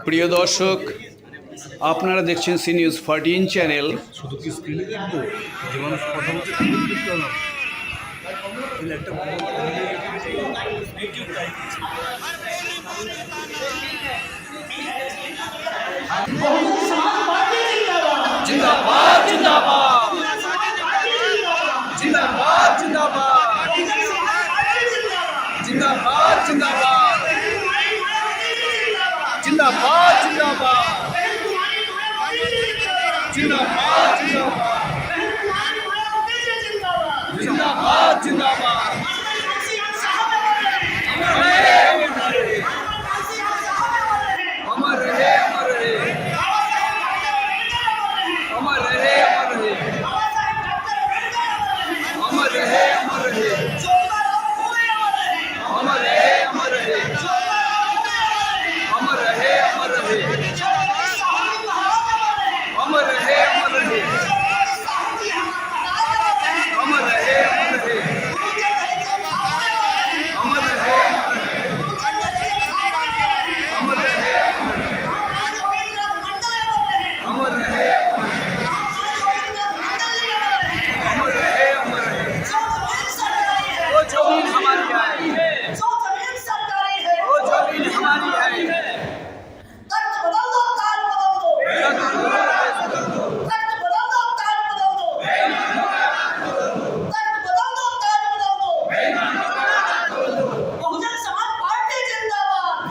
প্রিয় দর্শক, আপনারা দেখছেন সি নিউজ 14 চ্যানেল। শুধু কি স্ক্রিনে দেখবো যে মানুষ কথা বলছে তাদের দেখতে হবে একটা जिंदाबाद जिंदाबाद जिंदाबाद जिंदाबाद जिंदाबाद जिंदाबाद जिंदाबाद जिंदाबाद जिंदाबाद जिंदाबाद जिंदाबाद अमर रहे अमर रहे अमर रहे अमर रहे अमर रहे अमर रहे अमर रहे अमर रहे अमर रहे अमर रहे अमर रहे अमर रहे अमर रहे अमर रहे अमर रहे अमर रहे अमर रहे अमर रहे वो जमीन हमारी है, वो जमीन हमारी है।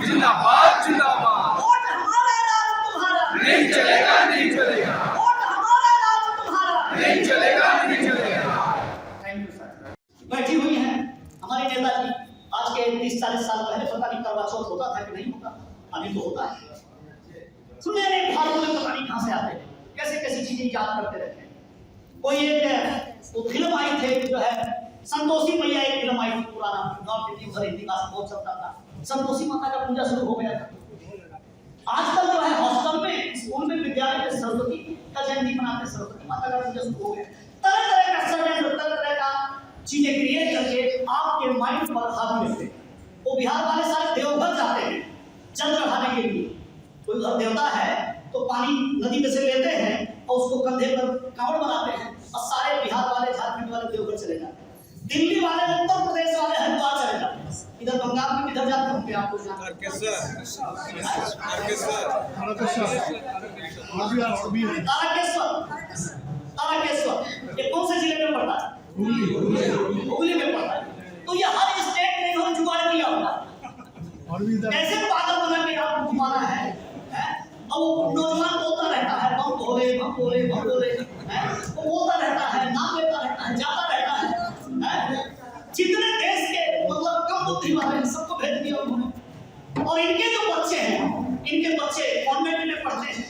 जिंदाबाद जिंदाबाद नहीं चलेगा नहीं चलेगा नहीं चलेगा नहीं चलेगा। बैठी हुई हैं हमारे नेताजी। आज के 30-40 साल पहले पता नहीं करवा चौथ होता था कि नहीं होता, अभी तो होता है। सुनहरे भालों में पता नहीं कहां से आते हैं, कैसे कैसी चीजें याद करते रहते हैं। कोई एक वो फिल्म आई थी जो है संतोषी मैया, एक फिल्म आई थी पुराना, नॉर्थ इंडियन उधर हिंदी भाषा बहुत चलता था। संतोषी माता का पूजा शुरू हो गया था। आजकल जो है हॉस्टल में, स्कूल में, विद्यालय में सरस्वती का जयंती मनाते, सरस्वती माता का पूजा शुरू हो गया। तरह तरह का षड्यंत्र, तरह तरह का चीजें क्रिएट करके आपके माइंड पर हावी रखते हैं। वो बिहार वाले सारे देवघर जाते हैं जल चढ़ाने के लिए। कोई उधर देवता है तो पानी नदी में से लेते हैं और उसको कंधे पर कांवड़ बनाते हैं, और सारे बिहार वाले, झारखंड वाले देवघर चले जाते हैं। दिल्ली वाले, उत्तर प्रदेश वाले हरिद्वार चले जाते हैं। इधर बंगाल में किधर जाते होंगे आपको? तारकेश्वर। तारकेश्वर ये कौन से जिले में पड़ता है? हुगली में पड़ता है। तो ये हर स्टेट में इन्होंने जुगाड़ किया होगा। कैसे पागल बना के आपको घुमाना है? और वो नौजवान बोलता रहता है बम भोले बम भोले बम भोले, वो बोलता रहता है, नाम लेता रहता है, जाता रहता है। जितने देश के मतलब कम बुद्धि वाले हैं सबको भेज दिया उन्होंने। और इनके जो बच्चे हैं, इनके बच्चे कॉन्वेंट में पढ़ते हैं।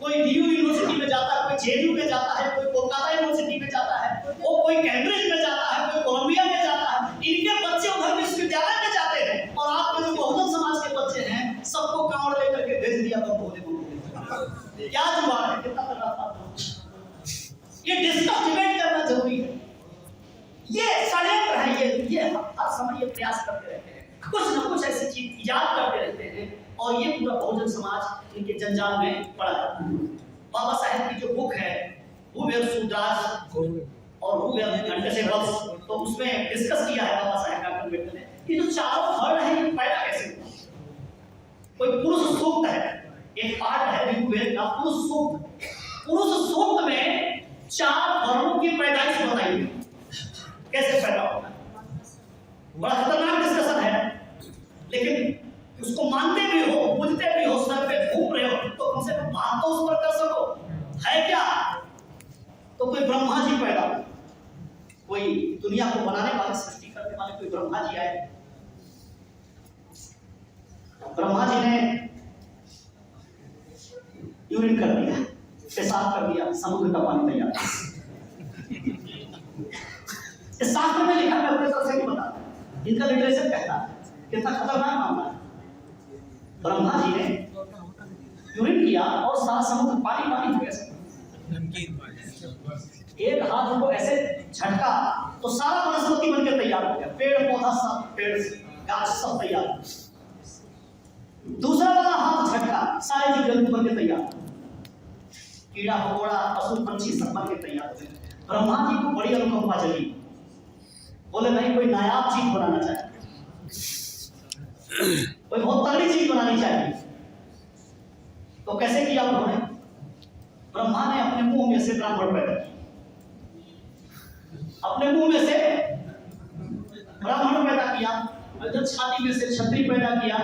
कोई डीयू यूनिवर्सिटी में जाता है, कोई जेएनयू में जाता है, कोई कोलकाता यूनिवर्सिटी में जाता है, वो कोई कैम्ब्रिज में जाता है, कोई कोलंबिया में जाता है। इनके बच्चे उधर विश्वविद्यालय में जाते हैं, और आपके जो बहुजन समाज के बच्चे हैं सबको कांवड़ लेकर के भेज दिया बम भोले बम भोले। क्या जुगाड़ है? कितना तगड़ा था। ये डिस्कस डिबेट करना जरूरी है। ये षड्यंत्र है, ये हर समय ये प्रयास करते रहते हैं, कुछ न कुछ ऐसी चीज याद करते रहते हैं, और ये पूरा बहुजन समाज इनके जंजाल में पड़ा जाता है। बाबा साहेब की जो बुक है हु वेयर सूरदास और हु वेयर अनटचेबल्स, तो उसमें डिस्कस किया है बाबा साहेब का कन्वेंट ने कि जो चारों वर्ड है ये पैदा कैसे हुआ। कोई पुरुष सूक्त है, एक पार्ट है ऋग्वेद का पुरुष सूक्त। पुरुष सूक्त में 4 वर्णों की पैदाइश बताई है, कैसे पैदा होता है। बड़ा खतरनाक डिस्कशन है, लेकिन उसको मानते भी हो, बुझते भी हो, सर पे घूम रहे हो, तो कम से कम बात तो उस पर कर सको। है क्या? तो कोई ब्रह्मा जी पैदा हो, कोई दुनिया को बनाने वाले, सृष्टि करने वाले कोई ब्रह्मा जी आए। ब्रह्मा जी ने यूरिन कर दिया, पेशाब कर दिया, समुद्र का पानी तैयार। इस शास्त्र में लिखा, मैं अपने तरफ से नहीं बताता, इनका लिटरेचर कहता है। कितना खतरनाक मामला है। ब्रह्मा जी ने यूरिन किया और सारा समुद्र पानी पानी हो गया। एक हाथ को ऐसे झटका तो सारा वनस्पति बनकर तैयार हो गया, पेड़ पौधा सब, पेड़ गाछ सब तैयार। दूसरा वाला हाथ झटका, सारे जीव जंतु बन के तैयार, कीड़ा मकोड़ा पशु पंछी सब बन के तैयार थे। ब्रह्मा जी को बड़ी अनुकंपा जगी, बोले नहीं कोई नायाब चीज बनाना चाहिए, कोई बहुत तगड़ी चीज बनानी चाहिए। तो कैसे किया उन्होंने? ब्रह्मा ने अपने मुंह में से ब्राह्मण पैदा किया, अपने मुंह में से ब्राह्मण पैदा किया, जब छाती में से क्षत्रिय पैदा किया,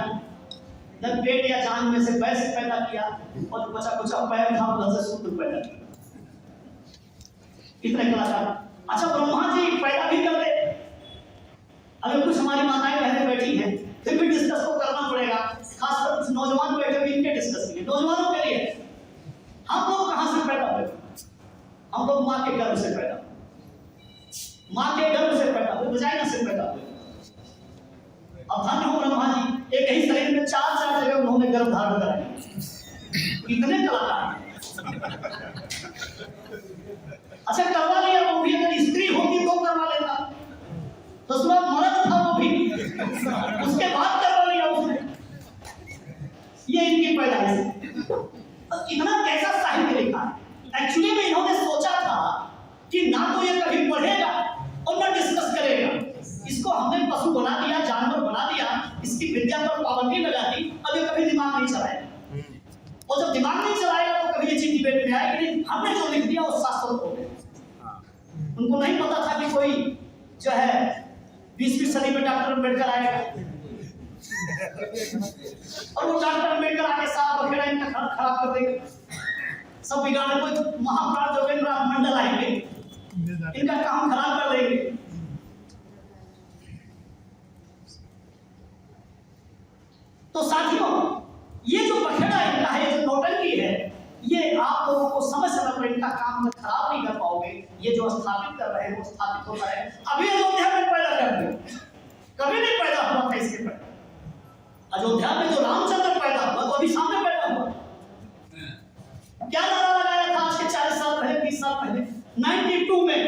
जब पेट या जांघ में से वैश्य पैदा किया, और बचा कुचा पैर था उधर से शूद्र पैदा किया। इतने कलाकार। अच्छा ब्रह्मा जी पैदा भी कर दे, अगर कुछ हमारी माताएं बहनें बैठी हैं फिर भी डिस्कस तो करना पड़ेगा, खासकर कुछ नौजवान बैठे हुए इनके डिस्कस के लिए, नौजवानों के लिए। हम लोग कहां से पैदा हुए? हम लोग माँ के गर्भ से पैदा हुए, माँ के गर्भ से पैदा हुए, वजाइना से पैदा हुए। अब धन्य हो ब्रह्मा जी, एक ही शरीर में चार जगह उन्होंने गर्भ धारण कराया। कितने कलाकार। अच्छा करवा लिया, वो भी अगर स्त्री होती तो करवा लेता, ससुराल मर्द था वो भी, उसके बाद करवा लिया उसने। ये इनकी पैदाइश है। इतना कैसा साहित्य लिखा है। एक्चुअली में इन्होंने सोचा था कि ना तो ये कभी पढ़ेगा और ना डिस्कस करेगा, इसको हमने पशु बना दिया, जानवर बना दिया, इसकी विद्या पर पाबंदी लगा दी, अब ये कभी दिमाग नहीं चलाएगा। और जब दिमाग नहीं चलाएगा तो कभी ये चीज डिबेट में आएगी नहीं। हमने जो लिख दिया वो शाश्वत हो गया। उनको नहीं पता था कि कोई जो है 20वीं सदी में डॉक्टर अम्बेडकर आएगा और वो डॉक्टर अम्बेडकर आके सारा बखेड़ा इनका खराब कर देंगे, सब बिगाड़, कोई महाप्राण जोगेंद्र मंडल आएंगे, इनका काम खराब कर देंगे। तो साथियों ये जो बखेड़ा इनका है, जो नौटंकी है, ये आप लोगों को समझ समझ इनका काम में खराब नहीं कर पाओगे। ये जो स्थापित कर रहे हैं वो स्थापित होता है। अभी अयोध्या में पैदा कर दिया, कभी नहीं पैदा हुआ था इसके पहले। अयोध्या में जो रामचंद्र पैदा हुआ तो अभी सामने पैदा हुआ। क्या नारा लगाया था आज के 40 साल पहले, 30 साल पहले, 92 में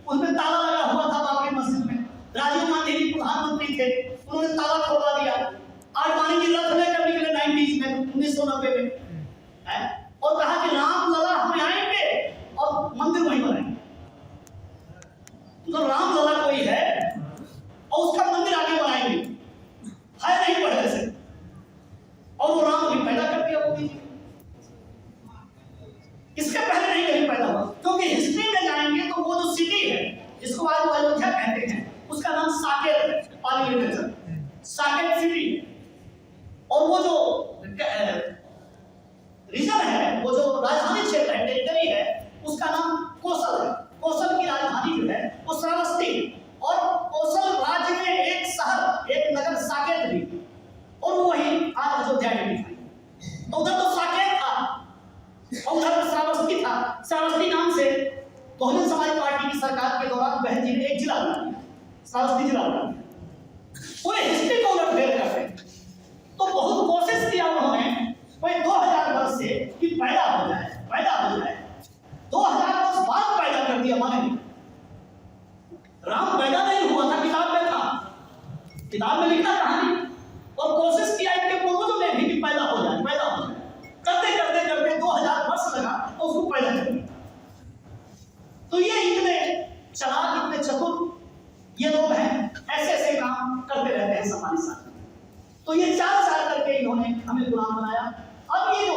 उसमें ताला लगा हुआ था बाबरी मस्जिद में। राजीव गांधी जी प्रधानमंत्री थे, उन्होंने ताला खोलवा दिया। आडवाणी जी रथ लेकर निकले 90s में, 1990 में, और कहा कि राम लला हमें आएंगे और मंदिर वहीं बनाएंगे। तो राम लला कोई है और उसका मंदिर आगे बनाएंगे, है नहीं पहले से, और वो राम भी पैदा कर दिया मोदी जी। इसके पहले नहीं कहीं पैदा हुआ, क्योंकि हिस्ट्री में जाएंगे तो वो जो सिटी है जिसको आज अयोध्या कहते हैं उसका नाम साकेत है, पाली साकेत सिटी। और वो जो रीजन है, वो जो राजधानी क्षेत्र है, टेरिटरी है, उसका नाम कौशल है। कौशल की राजधानी जो है वो श्रावस्ती, और कौशल राज्य में एक शहर, एक नगर साकेत भी, और वो वही आज अयोध्या में भी है। तो उधर तो साकेत था और उधर श्रावस्ती था। श्रावस्ती नाम से बहुजन समाज पार्टी की सरकार के दौरान बहन जी ने एक जिला बना दिया, श्रावस्ती जिला बना दिया। पूरे हिस्ट्री को उलट फेर करते हैं। तो बहुत कोशिश किया उन्होंने कोई 2000 वर्ष से कि पैदा हो जाए, पैदा हो जाए। 2000 वर्ष बाद पैदा कर दिया। माने राम पैदा नहीं हुआ था, किताब में था, किताब में लिखा कहानी, और कोशिश किया इनके पूर्वजों ने भी कि पैदा हो जाए, पैदा हो जाए। करते करते करते 2000 वर्ष लगा तो उसको पैदा कर दिया। तो ये इतने चालाक, इतने चतुर ये लोग हैं, ऐसे ऐसे काम करते रहते हैं हमारे साथ। तो ये 4 साल करके इन्होंने हमें गुलाम बनाया। अब ये जो